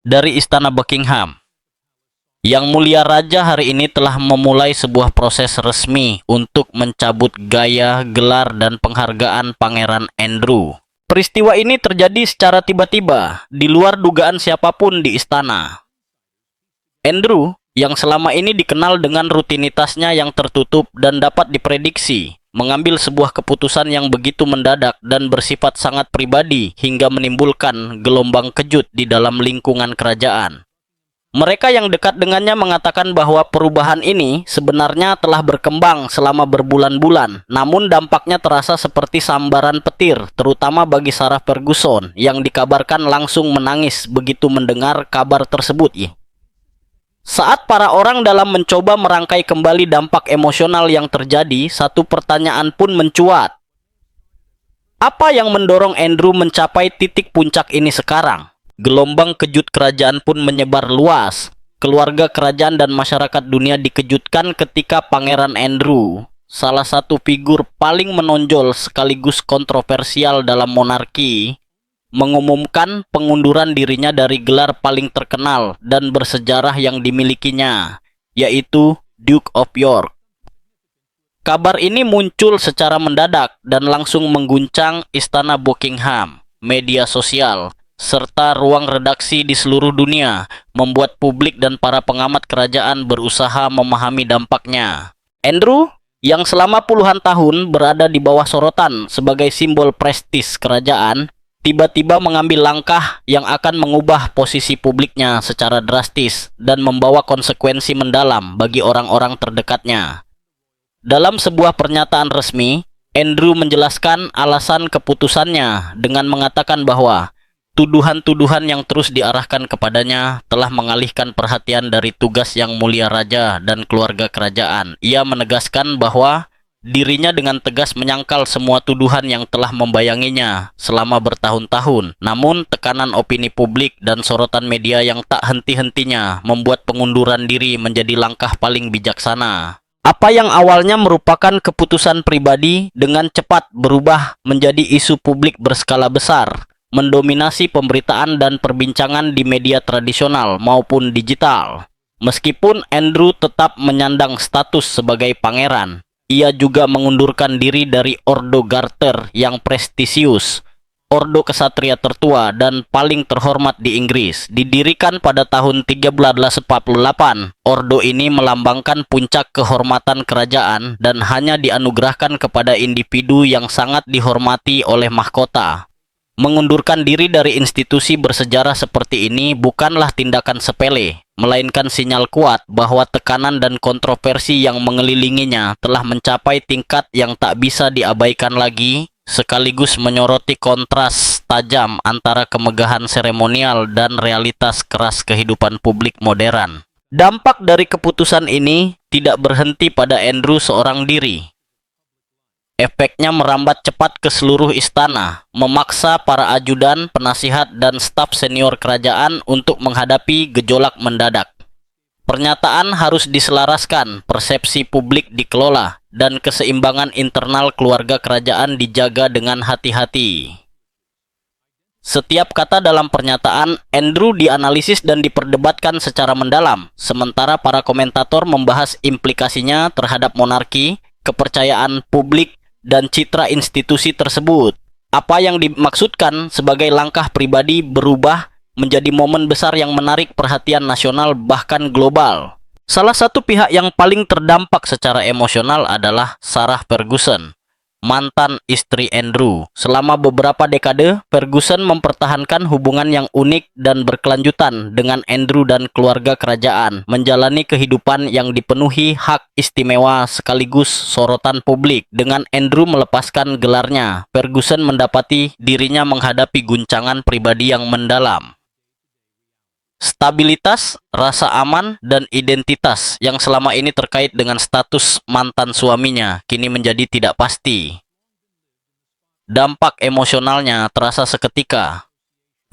Dari Istana Buckingham, Yang Mulia Raja hari ini telah memulai sebuah proses resmi untuk mencabut gaya, gelar, dan penghargaan Pangeran Andrew. Peristiwa ini terjadi secara tiba-tiba, di luar dugaan siapapun di istana. Andrew, yang selama ini dikenal dengan rutinitasnya yang tertutup dan dapat diprediksi, mengambil sebuah keputusan yang begitu mendadak dan bersifat sangat pribadi hingga menimbulkan gelombang kejut di dalam lingkungan kerajaan. Mereka yang dekat dengannya mengatakan bahwa perubahan ini sebenarnya telah berkembang selama berbulan-bulan, namun dampaknya terasa seperti sambaran petir, terutama bagi Sarah Ferguson yang dikabarkan langsung menangis begitu mendengar kabar tersebut. Saat para orang dalam mencoba merangkai kembali dampak emosional yang terjadi, satu pertanyaan pun mencuat. Apa yang mendorong Andrew mencapai titik puncak ini sekarang? Gelombang kejut kerajaan pun menyebar luas. Keluarga kerajaan dan masyarakat dunia dikejutkan ketika Pangeran Andrew, salah satu figur paling menonjol sekaligus kontroversial dalam monarki, mengumumkan pengunduran dirinya dari gelar paling terkenal dan bersejarah yang dimilikinya, yaitu Duke of York. Kabar ini muncul secara mendadak dan langsung mengguncang Istana Buckingham, media sosial, serta ruang redaksi di seluruh dunia, membuat publik dan para pengamat kerajaan berusaha memahami dampaknya. Andrew, yang selama puluhan tahun berada di bawah sorotan sebagai simbol prestis kerajaan, tiba-tiba mengambil langkah yang akan mengubah posisi publiknya secara drastis dan membawa konsekuensi mendalam bagi orang-orang terdekatnya. Dalam sebuah pernyataan resmi, Andrew menjelaskan alasan keputusannya dengan mengatakan bahwa tuduhan-tuduhan yang terus diarahkan kepadanya telah mengalihkan perhatian dari tugas Yang Mulia Raja dan keluarga kerajaan. Ia menegaskan bahwa dirinya dengan tegas menyangkal semua tuduhan yang telah membayanginya selama bertahun-tahun. Namun, tekanan opini publik dan sorotan media yang tak henti-hentinya membuat pengunduran diri menjadi langkah paling bijaksana. Apa yang awalnya merupakan keputusan pribadi dengan cepat berubah menjadi isu publik berskala besar, mendominasi pemberitaan dan perbincangan di media tradisional maupun digital. Meskipun Andrew tetap menyandang status sebagai pangeran, ia juga mengundurkan diri dari Ordo Garter yang prestisius, ordo kesatria tertua dan paling terhormat di Inggris. Didirikan pada tahun 1348, ordo ini melambangkan puncak kehormatan kerajaan dan hanya dianugerahkan kepada individu yang sangat dihormati oleh mahkota. Mengundurkan diri dari institusi bersejarah seperti ini bukanlah tindakan sepele, melainkan sinyal kuat bahwa tekanan dan kontroversi yang mengelilinginya telah mencapai tingkat yang tak bisa diabaikan lagi, sekaligus menyoroti kontras tajam antara kemegahan seremonial dan realitas keras kehidupan publik modern. Dampak dari keputusan ini tidak berhenti pada Andrew seorang diri. Efeknya merambat cepat ke seluruh istana, memaksa para ajudan, penasihat, dan staf senior kerajaan untuk menghadapi gejolak mendadak. Pernyataan harus diselaraskan, persepsi publik dikelola, dan keseimbangan internal keluarga kerajaan dijaga dengan hati-hati. Setiap kata dalam pernyataan Andrew dianalisis dan diperdebatkan secara mendalam, sementara para komentator membahas implikasinya terhadap monarki, kepercayaan publik, dan citra institusi tersebut. Apa yang dimaksudkan sebagai langkah pribadi berubah menjadi momen besar yang menarik perhatian nasional bahkan global. Salah satu pihak yang paling terdampak secara emosional adalah Sarah Ferguson, mantan istri Andrew. Selama beberapa dekade, Ferguson mempertahankan hubungan yang unik dan berkelanjutan dengan Andrew dan keluarga kerajaan, menjalani kehidupan yang dipenuhi hak istimewa sekaligus sorotan publik. Dengan Andrew melepaskan gelarnya, Ferguson mendapati dirinya menghadapi guncangan pribadi yang mendalam. Stabilitas, rasa aman, dan identitas yang selama ini terkait dengan status mantan suaminya kini menjadi tidak pasti. Dampak emosionalnya terasa seketika.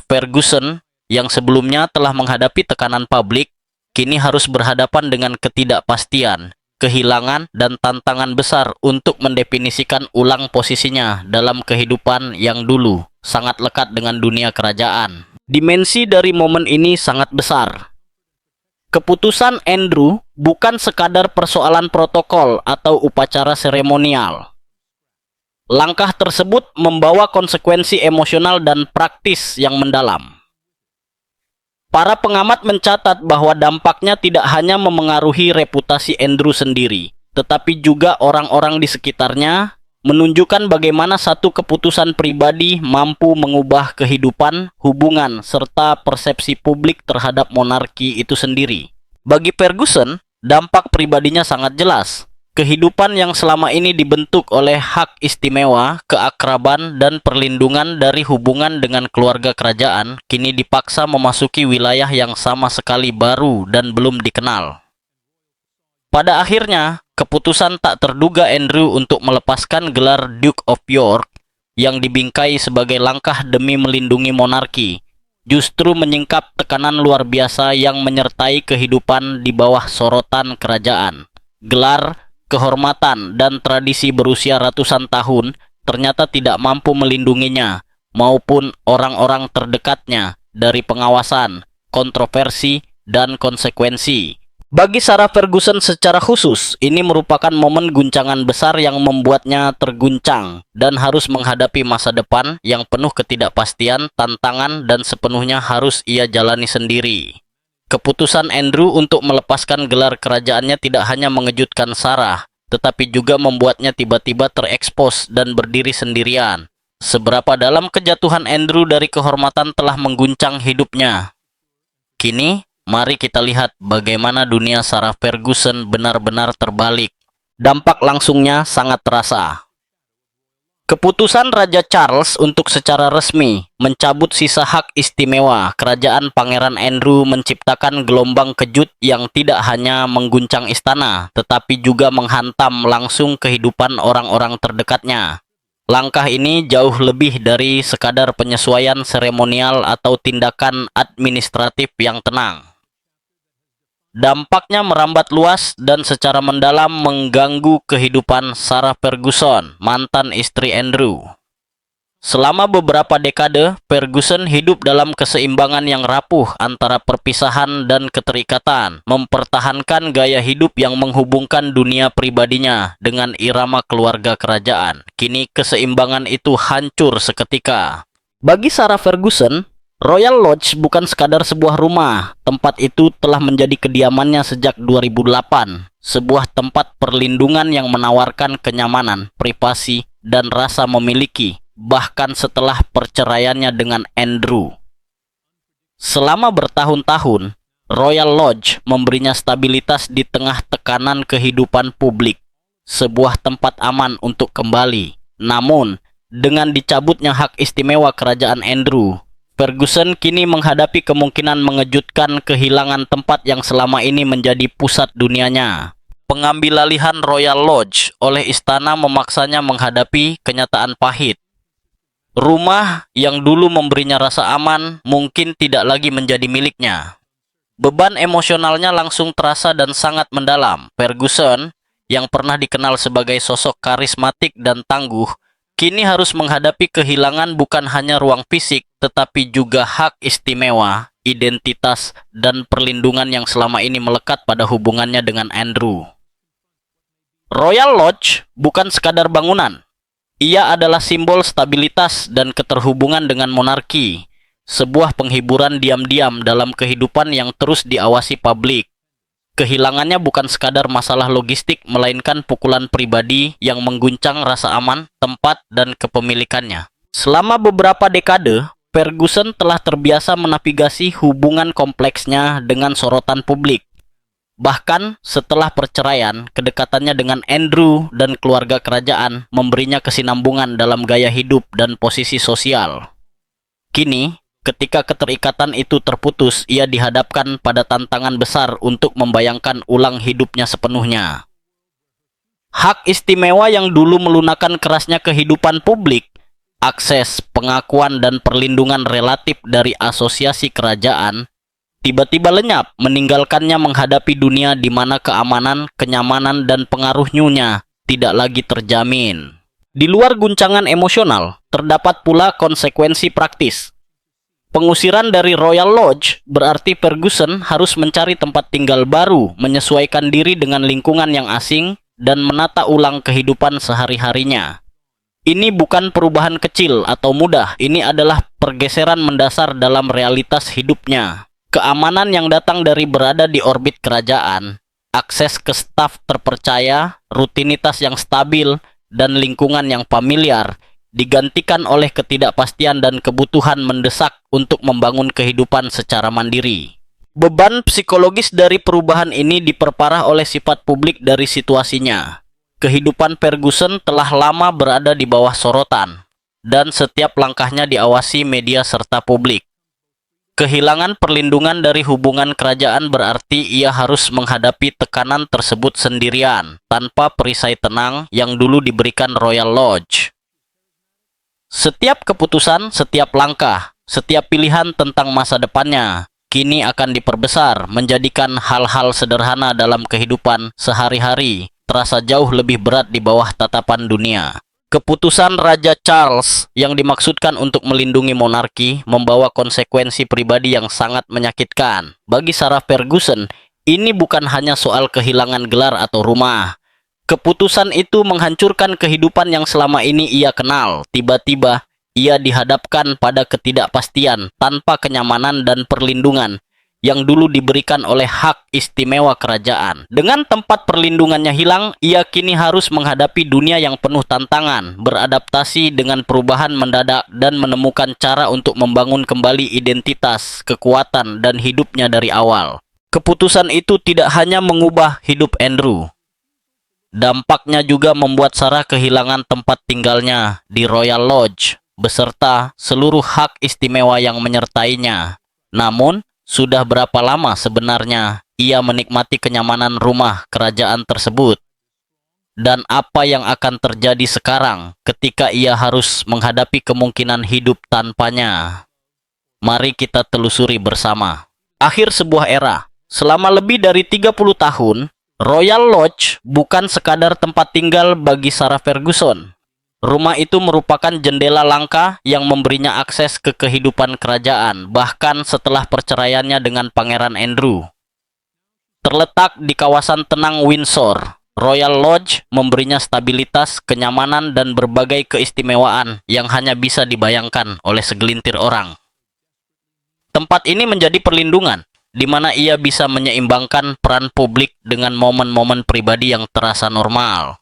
Ferguson, yang sebelumnya telah menghadapi tekanan publik, kini harus berhadapan dengan ketidakpastian. kehilangan, dan tantangan besar untuk mendefinisikan ulang posisinya dalam kehidupan yang dulu sangat lekat dengan dunia kerajaan. Dimensi dari momen ini sangat besar. Keputusan Andrew bukan sekadar persoalan protokol atau upacara seremonial. Langkah tersebut membawa konsekuensi emosional dan praktis yang mendalam. Para pengamat mencatat bahwa dampaknya tidak hanya memengaruhi reputasi Andrew sendiri, tetapi juga orang-orang di sekitarnya, menunjukkan bagaimana satu keputusan pribadi mampu mengubah kehidupan, hubungan, serta persepsi publik terhadap monarki itu sendiri. Bagi Ferguson, dampak pribadinya sangat jelas. Kehidupan yang selama ini dibentuk oleh hak istimewa, keakraban, dan perlindungan dari hubungan dengan keluarga kerajaan kini dipaksa memasuki wilayah yang sama sekali baru dan belum dikenal. Pada akhirnya, keputusan tak terduga Andrew untuk melepaskan gelar Duke of York yang dibingkai sebagai langkah demi melindungi monarki justru menyingkap tekanan luar biasa yang menyertai kehidupan di bawah sorotan kerajaan. Gelar, kehormatan, dan tradisi berusia ratusan tahun ternyata tidak mampu melindunginya maupun orang-orang terdekatnya dari pengawasan, kontroversi, dan konsekuensi. Bagi Sarah Ferguson secara khusus, ini merupakan momen guncangan besar yang membuatnya terguncang dan harus menghadapi masa depan yang penuh ketidakpastian, tantangan, dan sepenuhnya harus ia jalani sendiri. Keputusan Andrew untuk melepaskan gelar kerajaannya tidak hanya mengejutkan Sarah, tetapi juga membuatnya tiba-tiba terekspos dan berdiri sendirian. Seberapa dalam kejatuhan Andrew dari kehormatan telah mengguncang hidupnya. Kini, mari kita lihat bagaimana dunia Sarah Ferguson benar-benar terbalik. Dampak langsungnya sangat terasa. Keputusan Raja Charles untuk secara resmi mencabut sisa hak istimewa Kerajaan Pangeran Andrew menciptakan gelombang kejut yang tidak hanya mengguncang istana, tetapi juga menghantam langsung kehidupan orang-orang terdekatnya. Langkah ini jauh lebih dari sekadar penyesuaian seremonial atau tindakan administratif yang tenang. Dampaknya merambat luas dan secara mendalam mengganggu kehidupan Sarah Ferguson, mantan istri Andrew. Selama beberapa dekade, Ferguson hidup dalam keseimbangan yang rapuh antara perpisahan dan keterikatan, mempertahankan gaya hidup yang menghubungkan dunia pribadinya dengan irama keluarga kerajaan. Kini keseimbangan itu hancur seketika. Bagi Sarah Ferguson, Royal Lodge bukan sekadar sebuah rumah. Tempat itu telah menjadi kediamannya sejak 2008. Sebuah tempat perlindungan yang menawarkan kenyamanan, privasi, dan rasa memiliki, bahkan setelah perceraiannya dengan Andrew. Selama bertahun-tahun, Royal Lodge memberinya stabilitas di tengah tekanan kehidupan publik. Sebuah tempat aman untuk kembali. Namun, dengan dicabutnya hak istimewa kerajaan Andrew, Ferguson kini menghadapi kemungkinan mengejutkan kehilangan tempat yang selama ini menjadi pusat dunianya. Pengambilalihan Royal Lodge oleh istana memaksanya menghadapi kenyataan pahit. Rumah yang dulu memberinya rasa aman mungkin tidak lagi menjadi miliknya. Beban emosionalnya langsung terasa dan sangat mendalam. Ferguson, yang pernah dikenal sebagai sosok karismatik dan tangguh, kini harus menghadapi kehilangan bukan hanya ruang fisik, tetapi juga hak istimewa, identitas, dan perlindungan yang selama ini melekat pada hubungannya dengan Andrew. Royal Lodge bukan sekadar bangunan. Ia adalah simbol stabilitas dan keterhubungan dengan monarki, sebuah penghiburan diam-diam dalam kehidupan yang terus diawasi publik. Kehilangannya bukan sekadar masalah logistik, melainkan pukulan pribadi yang mengguncang rasa aman, tempat, dan kepemilikannya. Selama beberapa dekade, Ferguson telah terbiasa menavigasi hubungan kompleksnya dengan sorotan publik. Bahkan setelah perceraian, kedekatannya dengan Andrew dan keluarga kerajaan memberinya kesinambungan dalam gaya hidup dan posisi sosial. Kini, ketika keterikatan itu terputus, ia dihadapkan pada tantangan besar untuk membayangkan ulang hidupnya sepenuhnya. Hak istimewa yang dulu melunakkan kerasnya kehidupan publik, akses, pengakuan, dan perlindungan relatif dari asosiasi kerajaan, tiba-tiba lenyap, meninggalkannya menghadapi dunia di mana keamanan, kenyamanan, dan pengaruh New-nya tidak lagi terjamin. Di luar guncangan emosional, terdapat pula konsekuensi praktis. Pengusiran dari Royal Lodge berarti Ferguson harus mencari tempat tinggal baru, menyesuaikan diri dengan lingkungan yang asing, dan menata ulang kehidupan sehari-harinya. Ini bukan perubahan kecil atau mudah, ini adalah pergeseran mendasar dalam realitas hidupnya. Keamanan yang datang dari berada di orbit kerajaan, akses ke staf terpercaya, rutinitas yang stabil, dan lingkungan yang familiar digantikan oleh ketidakpastian dan kebutuhan mendesak untuk membangun kehidupan secara mandiri. Beban psikologis dari perubahan ini diperparah oleh sifat publik dari situasinya. Kehidupan Ferguson telah lama berada di bawah sorotan, dan setiap langkahnya diawasi media serta publik. Kehilangan perlindungan dari hubungan kerajaan berarti ia harus menghadapi tekanan tersebut sendirian, tanpa perisai tenang yang dulu diberikan Royal Lodge. Setiap keputusan, setiap langkah, setiap pilihan tentang masa depannya, kini akan diperbesar, menjadikan hal-hal sederhana dalam kehidupan sehari-hari terasa jauh lebih berat di bawah tatapan dunia. Keputusan Raja Charles yang dimaksudkan untuk melindungi monarki membawa konsekuensi pribadi yang sangat menyakitkan. Bagi Sarah Ferguson, ini bukan hanya soal kehilangan gelar atau rumah. Keputusan itu menghancurkan kehidupan yang selama ini ia kenal. Tiba-tiba, ia dihadapkan pada ketidakpastian tanpa kenyamanan dan perlindungan yang dulu diberikan oleh hak istimewa kerajaan. Dengan tempat perlindungannya hilang, ia kini harus menghadapi dunia yang penuh tantangan, beradaptasi dengan perubahan mendadak, dan menemukan cara untuk membangun kembali identitas, kekuatan, dan hidupnya dari awal. Keputusan itu tidak hanya mengubah hidup Andrew. Dampaknya juga membuat Sarah kehilangan tempat tinggalnya di Royal Lodge, beserta seluruh hak istimewa yang menyertainya. Namun, sudah berapa lama sebenarnya ia menikmati kenyamanan rumah kerajaan tersebut? Dan apa yang akan terjadi sekarang ketika ia harus menghadapi kemungkinan hidup tanpanya? Mari kita telusuri bersama. Akhir sebuah era. Selama lebih dari 30 tahun, Royal Lodge bukan sekadar tempat tinggal bagi Sarah Ferguson. Rumah itu merupakan jendela langka yang memberinya akses ke kehidupan kerajaan, bahkan setelah perceraiannya dengan Pangeran Andrew. Terletak di kawasan tenang Windsor, Royal Lodge memberinya stabilitas, kenyamanan, dan berbagai keistimewaan yang hanya bisa dibayangkan oleh segelintir orang. Tempat ini menjadi perlindungan, di mana ia bisa menyeimbangkan peran publik dengan momen-momen pribadi yang terasa normal.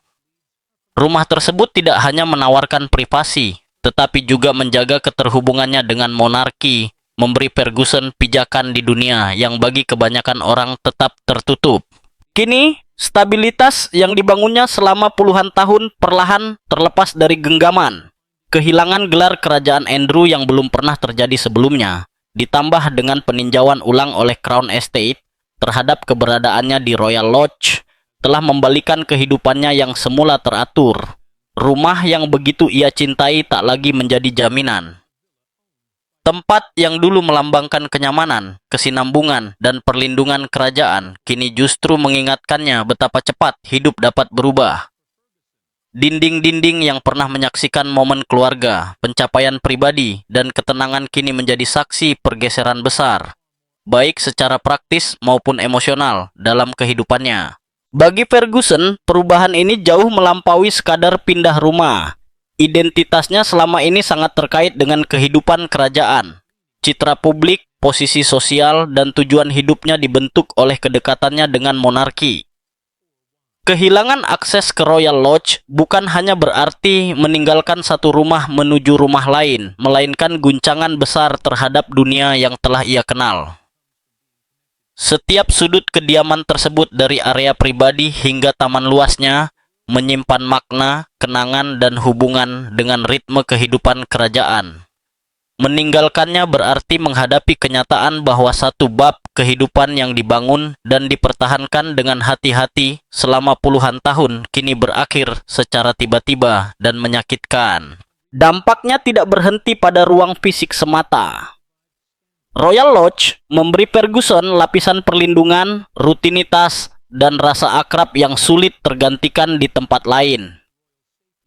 Rumah tersebut tidak hanya menawarkan privasi, tetapi juga menjaga keterhubungannya dengan monarki, memberi Ferguson pijakan di dunia yang bagi kebanyakan orang tetap tertutup. Kini, stabilitas yang dibangunnya selama puluhan tahun perlahan terlepas dari genggaman. Kehilangan gelar kerajaan Andrew yang belum pernah terjadi sebelumnya, ditambah dengan peninjauan ulang oleh Crown Estate terhadap keberadaannya di Royal Lodge, telah membalikan kehidupannya yang semula teratur. Rumah yang begitu ia cintai tak lagi menjadi jaminan. Tempat yang dulu melambangkan kenyamanan, kesinambungan, dan perlindungan kerajaan, kini justru mengingatkannya betapa cepat hidup dapat berubah. Dinding-dinding yang pernah menyaksikan momen keluarga, pencapaian pribadi, dan ketenangan kini menjadi saksi pergeseran besar, baik secara praktis maupun emosional dalam kehidupannya. Bagi Ferguson, perubahan ini jauh melampaui sekadar pindah rumah. Identitasnya selama ini sangat terkait dengan kehidupan kerajaan. Citra publik, posisi sosial, dan tujuan hidupnya dibentuk oleh kedekatannya dengan monarki. Kehilangan akses ke Royal Lodge bukan hanya berarti meninggalkan satu rumah menuju rumah lain, melainkan guncangan besar terhadap dunia yang telah ia kenal. Setiap sudut kediaman tersebut dari area pribadi hingga taman luasnya menyimpan makna, kenangan, dan hubungan dengan ritme kehidupan kerajaan. Meninggalkannya berarti menghadapi kenyataan bahwa satu bab kehidupan yang dibangun dan dipertahankan dengan hati-hati selama puluhan tahun kini berakhir secara tiba-tiba dan menyakitkan. Dampaknya tidak berhenti pada ruang fisik semata. Royal Lodge memberi Ferguson lapisan perlindungan, rutinitas, dan rasa akrab yang sulit tergantikan di tempat lain.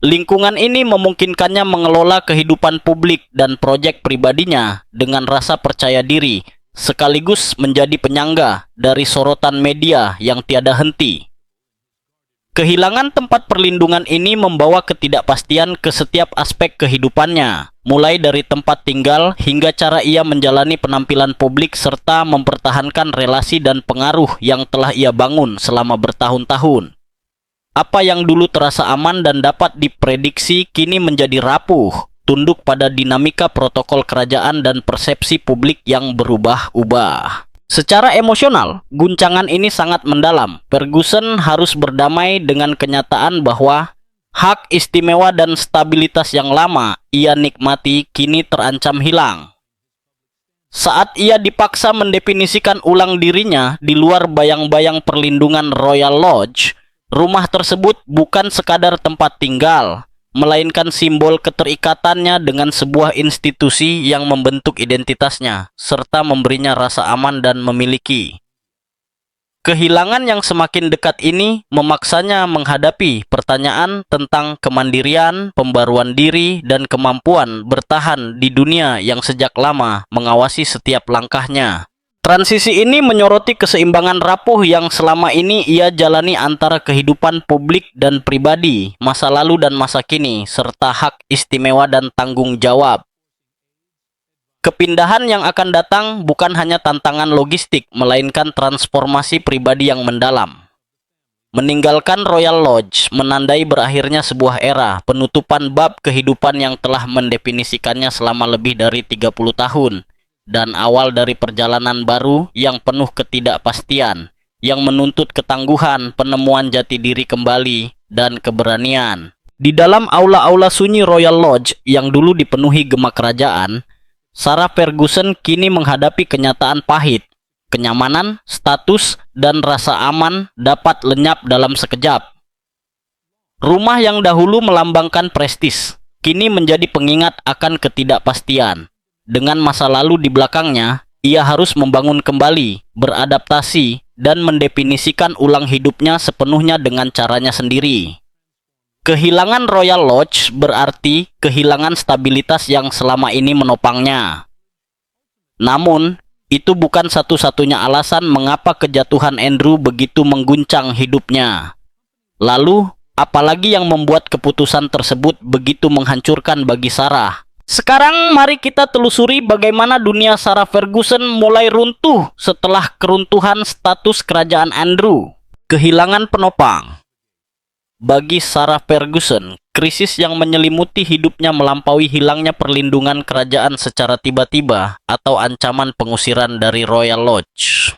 Lingkungan ini memungkinkannya mengelola kehidupan publik dan proyek pribadinya dengan rasa percaya diri, sekaligus menjadi penyangga dari sorotan media yang tiada henti. Kehilangan tempat perlindungan ini membawa ketidakpastian ke setiap aspek kehidupannya, mulai dari tempat tinggal hingga cara ia menjalani penampilan publik serta mempertahankan relasi dan pengaruh yang telah ia bangun selama bertahun-tahun. Apa yang dulu terasa aman dan dapat diprediksi kini menjadi rapuh, tunduk pada dinamika protokol kerajaan dan persepsi publik yang berubah-ubah. Secara emosional, guncangan ini sangat mendalam. Ferguson harus berdamai dengan kenyataan bahwa hak istimewa dan stabilitas yang lama ia nikmati kini terancam hilang. Saat ia dipaksa mendefinisikan ulang dirinya di luar bayang-bayang perlindungan Royal Lodge, rumah tersebut bukan sekadar tempat tinggal, melainkan simbol keterikatannya dengan sebuah institusi yang membentuk identitasnya, serta memberinya rasa aman dan memiliki. Kehilangan yang semakin dekat ini memaksanya menghadapi pertanyaan tentang kemandirian, pembaruan diri, dan kemampuan bertahan di dunia yang sejak lama mengawasi setiap langkahnya. Transisi ini menyoroti keseimbangan rapuh yang selama ini ia jalani antara kehidupan publik dan pribadi, masa lalu dan masa kini, serta hak istimewa dan tanggung jawab. Kepindahan yang akan datang bukan hanya tantangan logistik, melainkan transformasi pribadi yang mendalam. Meninggalkan Royal Lodge menandai berakhirnya sebuah era, penutupan bab kehidupan yang telah mendefinisikannya selama lebih dari 30 tahun. Dan awal dari perjalanan baru yang penuh ketidakpastian, yang menuntut ketangguhan, penemuan jati diri kembali, dan keberanian. Di dalam aula-aula sunyi Royal Lodge yang dulu dipenuhi gema kerajaan, Sarah Ferguson kini menghadapi kenyataan pahit. Kenyamanan, status, dan rasa aman dapat lenyap dalam sekejap. Rumah yang dahulu melambangkan prestis, kini menjadi pengingat akan ketidakpastian. Dengan masa lalu di belakangnya, ia harus membangun kembali, beradaptasi, dan mendefinisikan ulang hidupnya sepenuhnya dengan caranya sendiri. Kehilangan Royal Lodge berarti kehilangan stabilitas yang selama ini menopangnya. Namun, itu bukan satu-satunya alasan mengapa kejatuhan Andrew begitu mengguncang hidupnya. Lalu, apalagi yang membuat keputusan tersebut begitu menghancurkan bagi Sarah? Sekarang mari kita telusuri bagaimana dunia Sarah Ferguson mulai runtuh setelah keruntuhan status kerajaan Andrew. Kehilangan penopang. Bagi Sarah Ferguson, krisis yang menyelimuti hidupnya melampaui hilangnya perlindungan kerajaan secara tiba-tiba atau ancaman pengusiran dari Royal Lodge.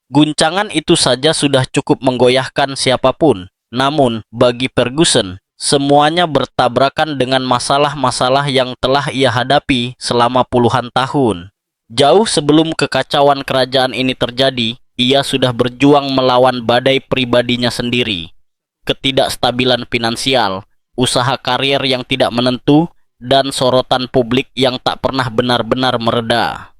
Guncangan itu saja sudah cukup menggoyahkan siapapun. Namun, bagi Ferguson, semuanya bertabrakan dengan masalah-masalah yang telah ia hadapi selama puluhan tahun. Jauh sebelum kekacauan kerajaan ini terjadi, ia sudah berjuang melawan badai pribadinya sendiri. Ketidakstabilan finansial, usaha karir yang tidak menentu, dan sorotan publik yang tak pernah benar-benar mereda.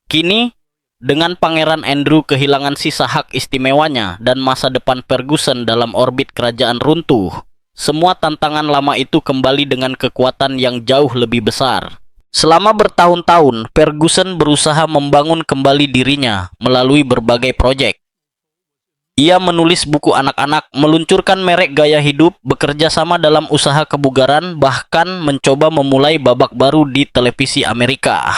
Kini, dengan Pangeran Andrew kehilangan sisa hak istimewanya dan masa depan Ferguson dalam orbit kerajaan runtuh, semua tantangan lama itu kembali dengan kekuatan yang jauh lebih besar. Selama bertahun-tahun, Ferguson berusaha membangun kembali dirinya melalui berbagai proyek. Ia menulis buku anak-anak, meluncurkan merek gaya hidup, bekerja sama dalam usaha kebugaran, bahkan mencoba memulai babak baru di televisi Amerika.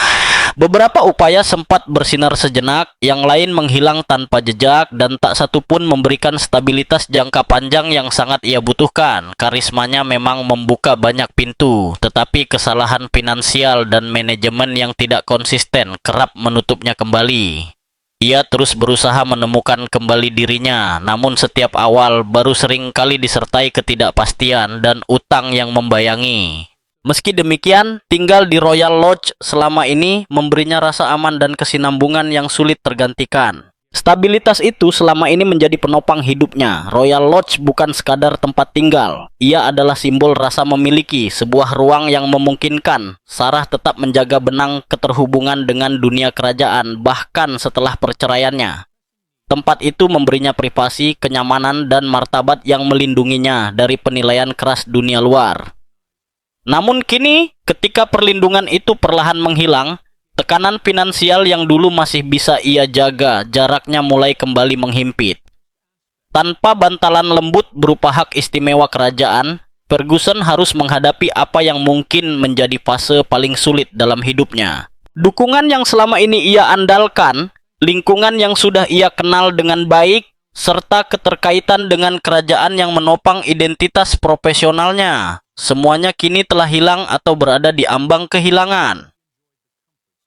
Beberapa upaya sempat bersinar sejenak, yang lain menghilang tanpa jejak, dan tak satu pun memberikan stabilitas jangka panjang yang sangat ia butuhkan. Karismanya memang membuka banyak pintu, tetapi kesalahan finansial dan manajemen yang tidak konsisten kerap menutupnya kembali. Ia terus berusaha menemukan kembali dirinya, namun setiap awal baru sering kali disertai ketidakpastian dan utang yang membayangi. Meski demikian, tinggal di Royal Lodge selama ini memberinya rasa aman dan kesinambungan yang sulit tergantikan. Stabilitas itu selama ini menjadi penopang hidupnya. Royal Lodge bukan sekadar tempat tinggal. Ia adalah simbol rasa memiliki sebuah ruang yang memungkinkan Sarah tetap menjaga benang keterhubungan dengan dunia kerajaan bahkan setelah perceraiannya. Tempat itu memberinya privasi, kenyamanan, dan martabat yang melindunginya dari penilaian keras dunia luar. Namun kini, ketika perlindungan itu perlahan menghilang, tekanan finansial yang dulu masih bisa ia jaga, jaraknya mulai kembali menghimpit. Tanpa bantalan lembut berupa hak istimewa kerajaan, Ferguson harus menghadapi apa yang mungkin menjadi fase paling sulit dalam hidupnya. Dukungan yang selama ini ia andalkan, lingkungan yang sudah ia kenal dengan baik, serta keterkaitan dengan kerajaan yang menopang identitas profesionalnya, semuanya kini telah hilang atau berada di ambang kehilangan.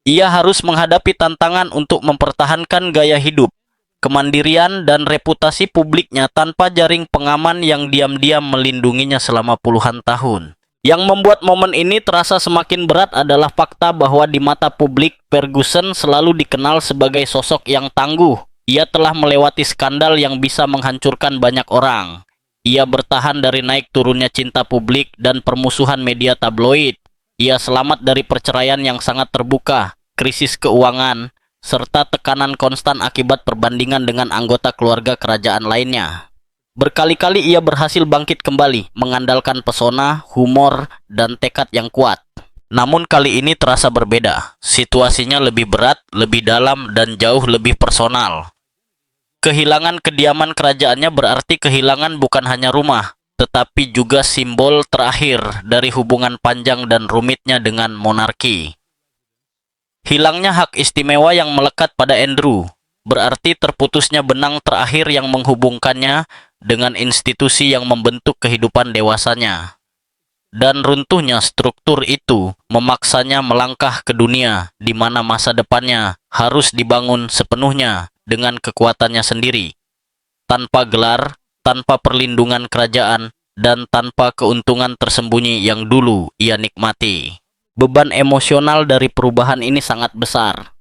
Ia harus menghadapi tantangan untuk mempertahankan gaya hidup, kemandirian, dan reputasi publiknya tanpa jaring pengaman yang diam-diam melindunginya selama puluhan tahun. Yang membuat momen ini terasa semakin berat adalah fakta bahwa di mata publik, Ferguson selalu dikenal sebagai sosok yang tangguh. Ia telah melewati skandal yang bisa menghancurkan banyak orang. Ia bertahan dari naik turunnya cinta publik dan permusuhan media tabloid. Ia selamat dari perceraian yang sangat terbuka, krisis keuangan, serta tekanan konstan akibat perbandingan dengan anggota keluarga kerajaan lainnya. Berkali-kali ia berhasil bangkit kembali, mengandalkan pesona, humor, dan tekad yang kuat. Namun kali ini terasa berbeda. Situasinya lebih berat, lebih dalam, dan jauh lebih personal. Kehilangan kediaman kerajaannya berarti kehilangan bukan hanya rumah, tetapi juga simbol terakhir dari hubungan panjang dan rumitnya dengan monarki. Hilangnya hak istimewa yang melekat pada Andrew, berarti terputusnya benang terakhir yang menghubungkannya dengan institusi yang membentuk kehidupan dewasanya. Dan runtuhnya struktur itu memaksanya melangkah ke dunia di mana masa depannya harus dibangun sepenuhnya dengan kekuatannya sendiri. Tanpa gelar, tanpa perlindungan kerajaan, dan tanpa keuntungan tersembunyi yang dulu ia nikmati. Beban emosional dari perubahan ini sangat besar.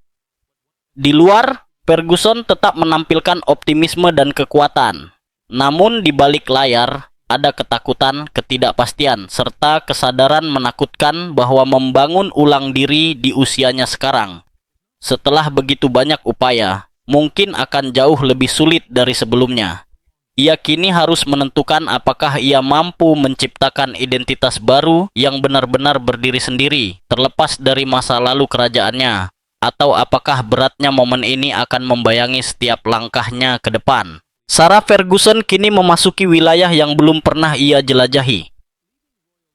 Di luar, Ferguson tetap menampilkan optimisme dan kekuatan. Namun di balik layar, ada ketakutan, ketidakpastian, serta kesadaran menakutkan bahwa membangun ulang diri di usianya sekarang, setelah begitu banyak upaya, mungkin akan jauh lebih sulit dari sebelumnya. Ia kini harus menentukan apakah ia mampu menciptakan identitas baru yang benar-benar berdiri sendiri, terlepas dari masa lalu kerajaannya, atau apakah beratnya momen ini akan membayangi setiap langkahnya ke depan. Sarah Ferguson kini memasuki wilayah yang belum pernah ia jelajahi.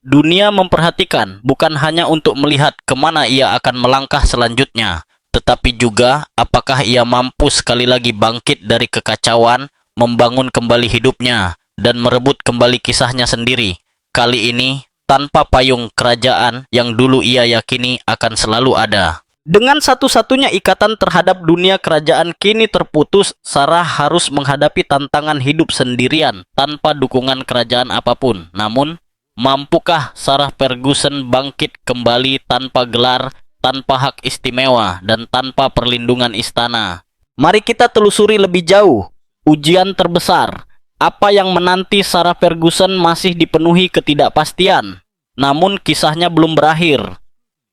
Dunia memperhatikan bukan hanya untuk melihat kemana ia akan melangkah selanjutnya, tetapi juga apakah ia mampu sekali lagi bangkit dari kekacauan, membangun kembali hidupnya, dan merebut kembali kisahnya sendiri. Kali ini, tanpa payung kerajaan yang dulu ia yakini akan selalu ada. Dengan satu-satunya ikatan terhadap dunia kerajaan kini terputus, Sarah harus menghadapi tantangan hidup sendirian tanpa dukungan kerajaan apapun. Namun, mampukah Sarah Ferguson bangkit kembali tanpa gelar, tanpa hak istimewa, dan tanpa perlindungan istana? Mari kita telusuri lebih jauh. Ujian terbesar, apa yang menanti Sarah Ferguson masih dipenuhi ketidakpastian. Namun kisahnya belum berakhir.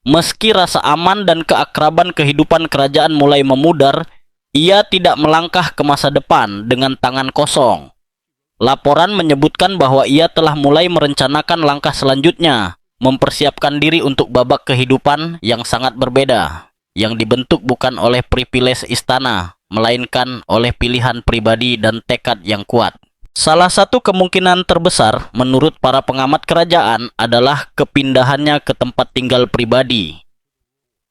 Meski rasa aman dan keakraban kehidupan kerajaan mulai memudar, ia tidak melangkah ke masa depan dengan tangan kosong. Laporan menyebutkan bahwa ia telah mulai merencanakan langkah selanjutnya, mempersiapkan diri untuk babak kehidupan yang sangat berbeda, yang dibentuk bukan oleh privilege istana, melainkan oleh pilihan pribadi dan tekad yang kuat. Salah satu kemungkinan terbesar menurut para pengamat kerajaan adalah kepindahannya ke tempat tinggal pribadi.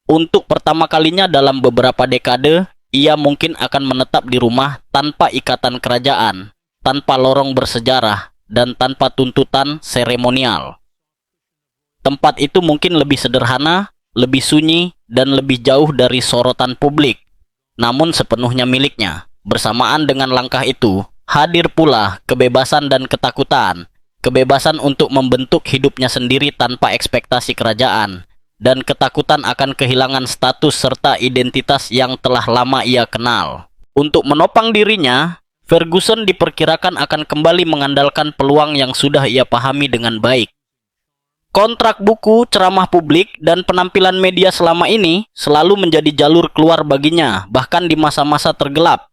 Untuk pertama kalinya dalam beberapa dekade, ia mungkin akan menetap di rumah tanpa ikatan kerajaan, tanpa lorong bersejarah, dan tanpa tuntutan seremonial. Tempat itu mungkin lebih sederhana, lebih sunyi, dan lebih jauh dari sorotan publik, namun sepenuhnya miliknya. Bersamaan dengan langkah itu, hadir pula kebebasan dan ketakutan. Kebebasan untuk membentuk hidupnya sendiri tanpa ekspektasi kerajaan, dan ketakutan akan kehilangan status serta identitas yang telah lama ia kenal. Untuk menopang dirinya, Ferguson diperkirakan akan kembali mengandalkan peluang yang sudah ia pahami dengan baik. Kontrak buku, ceramah publik, dan penampilan media selama ini selalu menjadi jalur keluar baginya, bahkan di masa-masa tergelap.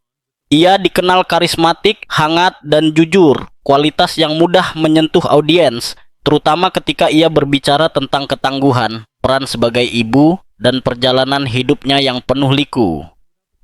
Ia dikenal karismatik, hangat, dan jujur, kualitas yang mudah menyentuh audiens, terutama ketika ia berbicara tentang ketangguhan, peran sebagai ibu, dan perjalanan hidupnya yang penuh liku.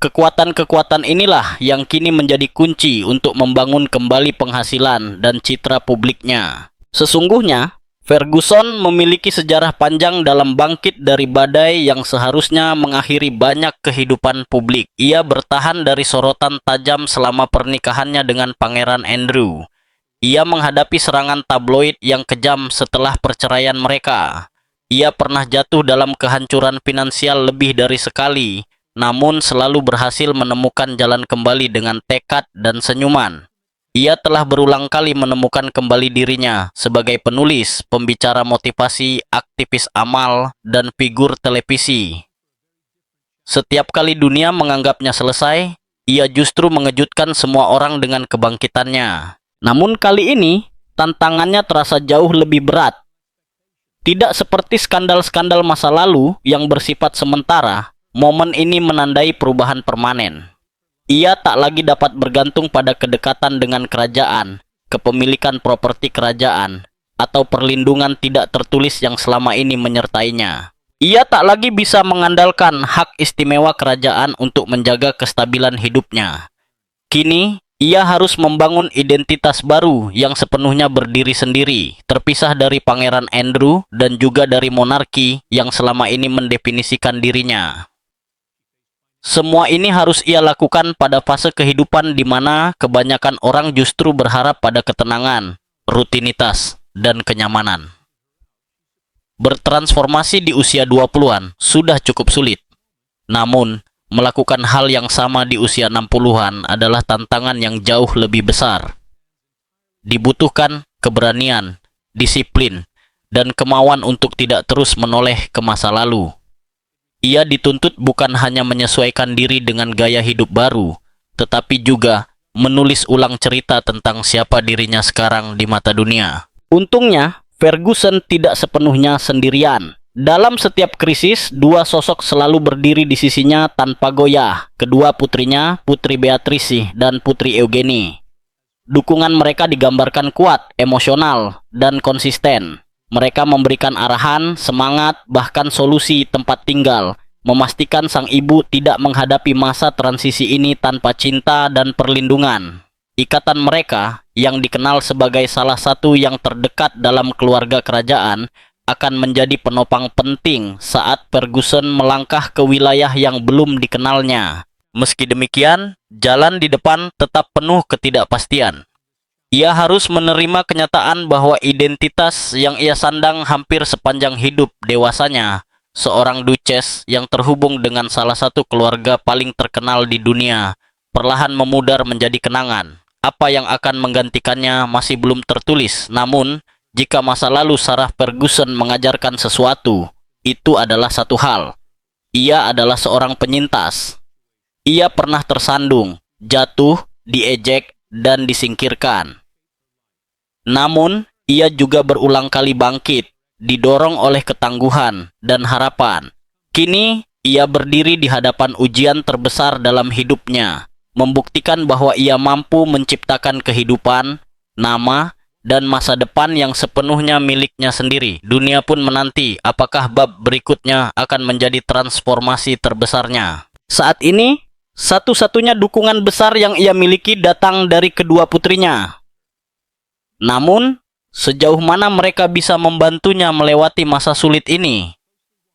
Kekuatan-kekuatan inilah yang kini menjadi kunci untuk membangun kembali penghasilan dan citra publiknya. Sesungguhnya, Ferguson memiliki sejarah panjang dalam bangkit dari badai yang seharusnya mengakhiri banyak kehidupan publik. Ia bertahan dari sorotan tajam selama pernikahannya dengan Pangeran Andrew. Ia menghadapi serangan tabloid yang kejam setelah perceraian mereka. Ia pernah jatuh dalam kehancuran finansial lebih dari sekali, namun selalu berhasil menemukan jalan kembali dengan tekad dan senyuman. Ia telah berulang kali menemukan kembali dirinya sebagai penulis, pembicara motivasi, aktivis amal, dan figur televisi. Setiap kali dunia menganggapnya selesai, ia justru mengejutkan semua orang dengan kebangkitannya. Namun kali ini, tantangannya terasa jauh lebih berat. Tidak seperti skandal-skandal masa lalu yang bersifat sementara, momen ini menandai perubahan permanen. Ia tak lagi dapat bergantung pada kedekatan dengan kerajaan, kepemilikan properti kerajaan, atau perlindungan tidak tertulis yang selama ini menyertainya. Ia tak lagi bisa mengandalkan hak istimewa kerajaan untuk menjaga kestabilan hidupnya. Kini, ia harus membangun identitas baru yang sepenuhnya berdiri sendiri, terpisah dari Pangeran Andrew dan juga dari monarki yang selama ini mendefinisikan dirinya. Semua ini harus ia lakukan pada fase kehidupan di mana kebanyakan orang justru berharap pada ketenangan, rutinitas, dan kenyamanan. Bertransformasi di usia 20-an sudah cukup sulit. Namun, melakukan hal yang sama di usia 60-an adalah tantangan yang jauh lebih besar. Dibutuhkan keberanian, disiplin, dan kemauan untuk tidak terus menoleh ke masa lalu. Ia dituntut bukan hanya menyesuaikan diri dengan gaya hidup baru, tetapi juga menulis ulang cerita tentang siapa dirinya sekarang di mata dunia. Untungnya, Ferguson tidak sepenuhnya sendirian. Dalam setiap krisis, dua sosok selalu berdiri di sisinya tanpa goyah. Kedua putrinya, Putri Beatrice dan Putri Eugenie. Dukungan mereka digambarkan kuat, emosional, dan konsisten. Mereka memberikan arahan, semangat, bahkan solusi tempat tinggal, memastikan sang ibu tidak menghadapi masa transisi ini tanpa cinta dan perlindungan. Ikatan mereka, yang dikenal sebagai salah satu yang terdekat dalam keluarga kerajaan, akan menjadi penopang penting saat Ferguson melangkah ke wilayah yang belum dikenalnya. Meski demikian, jalan di depan tetap penuh ketidakpastian. Ia harus menerima kenyataan bahwa identitas yang ia sandang hampir sepanjang hidup dewasanya, seorang duchess yang terhubung dengan salah satu keluarga paling terkenal di dunia, perlahan memudar menjadi kenangan. Apa yang akan menggantikannya masih belum tertulis, namun jika masa lalu Sarah Ferguson mengajarkan sesuatu, itu adalah satu hal. Ia adalah seorang penyintas. Ia pernah tersandung, jatuh, diejek, dan disingkirkan. Namun, ia juga berulang kali bangkit, didorong oleh ketangguhan dan harapan. Kini, ia berdiri di hadapan ujian terbesar dalam hidupnya, membuktikan bahwa ia mampu menciptakan kehidupan, nama, dan masa depan yang sepenuhnya miliknya sendiri. Dunia pun menanti apakah bab berikutnya akan menjadi transformasi terbesarnya. Saat ini, satu-satunya dukungan besar yang ia miliki datang dari kedua putrinya. Namun, sejauh mana mereka bisa membantunya melewati masa sulit ini?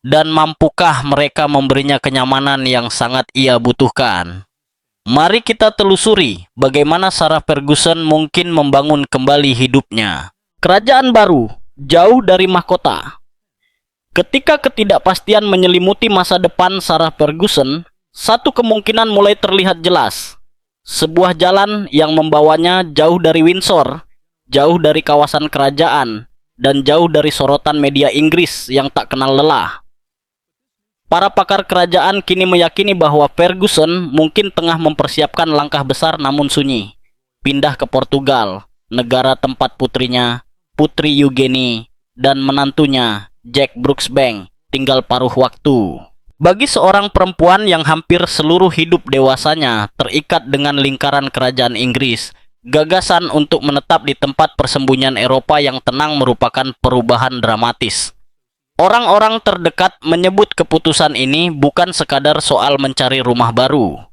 Dan mampukah mereka memberinya kenyamanan yang sangat ia butuhkan? Mari kita telusuri bagaimana Sarah Ferguson mungkin membangun kembali hidupnya. Kerajaan baru, jauh dari mahkota. Ketika ketidakpastian menyelimuti masa depan Sarah Ferguson, satu kemungkinan mulai terlihat jelas. Sebuah jalan yang membawanya jauh dari Windsor, jauh dari kawasan kerajaan, dan jauh dari sorotan media Inggris yang tak kenal lelah. Para pakar kerajaan kini meyakini bahwa Ferguson mungkin tengah mempersiapkan langkah besar namun sunyi. Pindah ke Portugal, negara tempat putrinya, Putri Eugenie, dan menantunya, Jack Brooksbank, tinggal paruh waktu. Bagi seorang perempuan yang hampir seluruh hidup dewasanya terikat dengan lingkaran kerajaan Inggris, gagasan untuk menetap di tempat persembunyian Eropa yang tenang merupakan perubahan dramatis. Orang-orang terdekat menyebut keputusan ini bukan sekadar soal mencari rumah baru.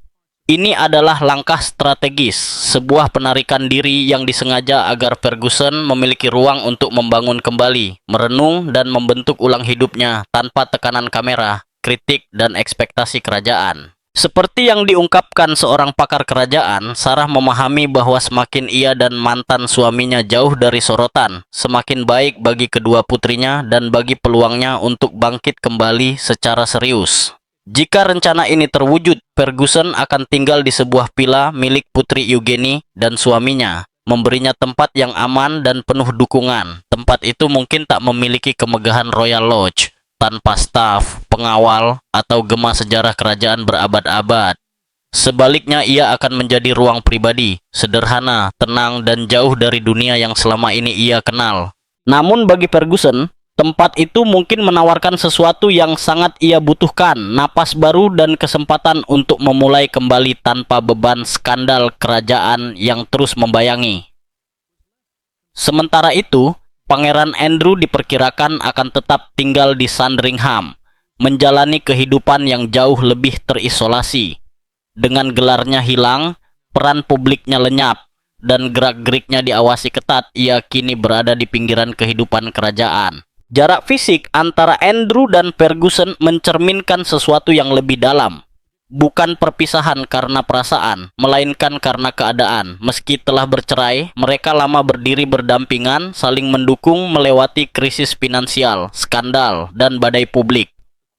Ini adalah langkah strategis, sebuah penarikan diri yang disengaja agar Ferguson memiliki ruang untuk membangun kembali, merenung dan membentuk ulang hidupnya tanpa tekanan kamera, kritik, dan ekspektasi kerajaan. Seperti yang diungkapkan seorang pakar kerajaan, Sarah memahami bahwa semakin ia dan mantan suaminya jauh dari sorotan, semakin baik bagi kedua putrinya dan bagi peluangnya untuk bangkit kembali secara serius. Jika rencana ini terwujud, Ferguson akan tinggal di sebuah villa milik Putri Eugenie dan suaminya, memberinya tempat yang aman dan penuh dukungan. Tempat itu mungkin tak memiliki kemegahan Royal Lodge, tanpa staf, pengawal, atau gema sejarah kerajaan berabad-abad. Sebaliknya, ia akan menjadi ruang pribadi, sederhana, tenang, dan jauh dari dunia yang selama ini ia kenal. Namun bagi Ferguson, tempat itu mungkin menawarkan sesuatu yang sangat ia butuhkan, napas baru dan kesempatan untuk memulai kembali tanpa beban skandal kerajaan yang terus membayangi. Sementara itu, Pangeran Andrew diperkirakan akan tetap tinggal di Sandringham, menjalani kehidupan yang jauh lebih terisolasi. Dengan gelarnya hilang, peran publiknya lenyap, dan gerak-geriknya diawasi ketat, ia kini berada di pinggiran kehidupan kerajaan. Jarak fisik antara Andrew dan Ferguson mencerminkan sesuatu yang lebih dalam. Bukan perpisahan karena perasaan, melainkan karena keadaan. Meski telah bercerai, mereka lama berdiri berdampingan, saling mendukung melewati krisis finansial, skandal, dan badai publik.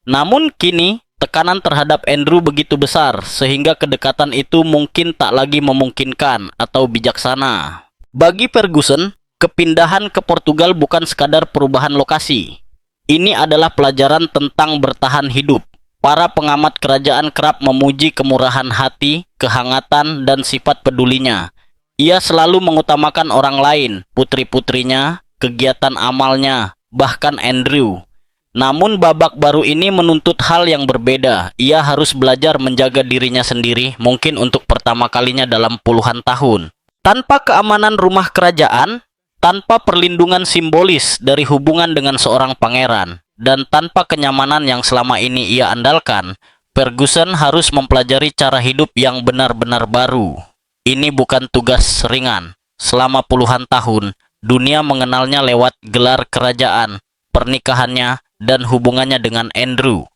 Namun kini, tekanan terhadap Andrew begitu besar, sehingga kedekatan itu mungkin tak lagi memungkinkan atau bijaksana. Bagi Ferguson, kepindahan ke Portugal bukan sekadar perubahan lokasi. Ini adalah pelajaran tentang bertahan hidup. Para pengamat kerajaan kerap memuji kemurahan hati, kehangatan, dan sifat pedulinya. Ia selalu mengutamakan orang lain, putri-putrinya, kegiatan amalnya, bahkan Andrew. Namun babak baru ini menuntut hal yang berbeda. Ia harus belajar menjaga dirinya sendiri, mungkin untuk pertama kalinya dalam puluhan tahun. Tanpa keamanan rumah kerajaan, tanpa perlindungan simbolis dari hubungan dengan seorang pangeran, dan tanpa kenyamanan yang selama ini ia andalkan, Ferguson harus mempelajari cara hidup yang benar-benar baru. Ini bukan tugas ringan. Selama puluhan tahun, dunia mengenalnya lewat gelar kerajaan, pernikahannya, dan hubungannya dengan Andrew.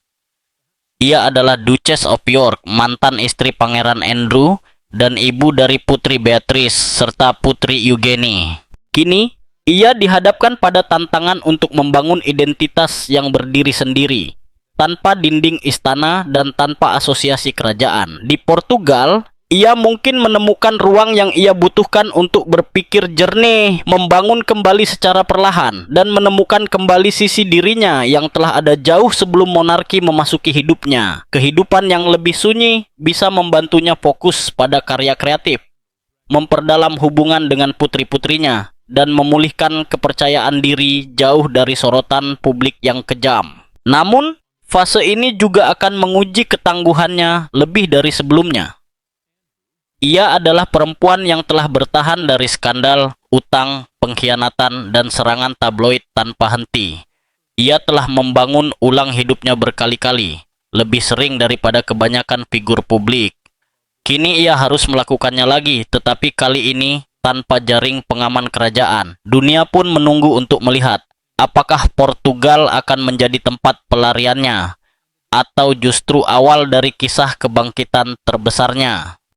Ia adalah Duchess of York, mantan istri Pangeran Andrew, dan ibu dari Putri Beatrice serta Putri Eugenie. Kini, ia dihadapkan pada tantangan untuk membangun identitas yang berdiri sendiri, tanpa dinding istana dan tanpa asosiasi kerajaan. Di Portugal, ia mungkin menemukan ruang yang ia butuhkan untuk berpikir jernih, membangun kembali secara perlahan, dan menemukan kembali sisi dirinya yang telah ada jauh sebelum monarki memasuki hidupnya. Kehidupan yang lebih sunyi bisa membantunya fokus pada karya kreatif, memperdalam hubungan dengan putri-putrinya, dan memulihkan kepercayaan diri jauh dari sorotan publik yang kejam. Namun, fase ini juga akan menguji ketangguhannya lebih dari sebelumnya. Ia adalah perempuan yang telah bertahan dari skandal, utang, pengkhianatan, dan serangan tabloid tanpa henti. Ia telah membangun ulang hidupnya berkali-kali, lebih sering daripada kebanyakan figur publik. Kini ia harus melakukannya lagi, tetapi kali ini tanpa jaring pengaman kerajaan. Dunia pun menunggu untuk melihat apakah Portugal akan menjadi tempat pelariannya, atau justru awal dari kisah kebangkitan terbesarnya.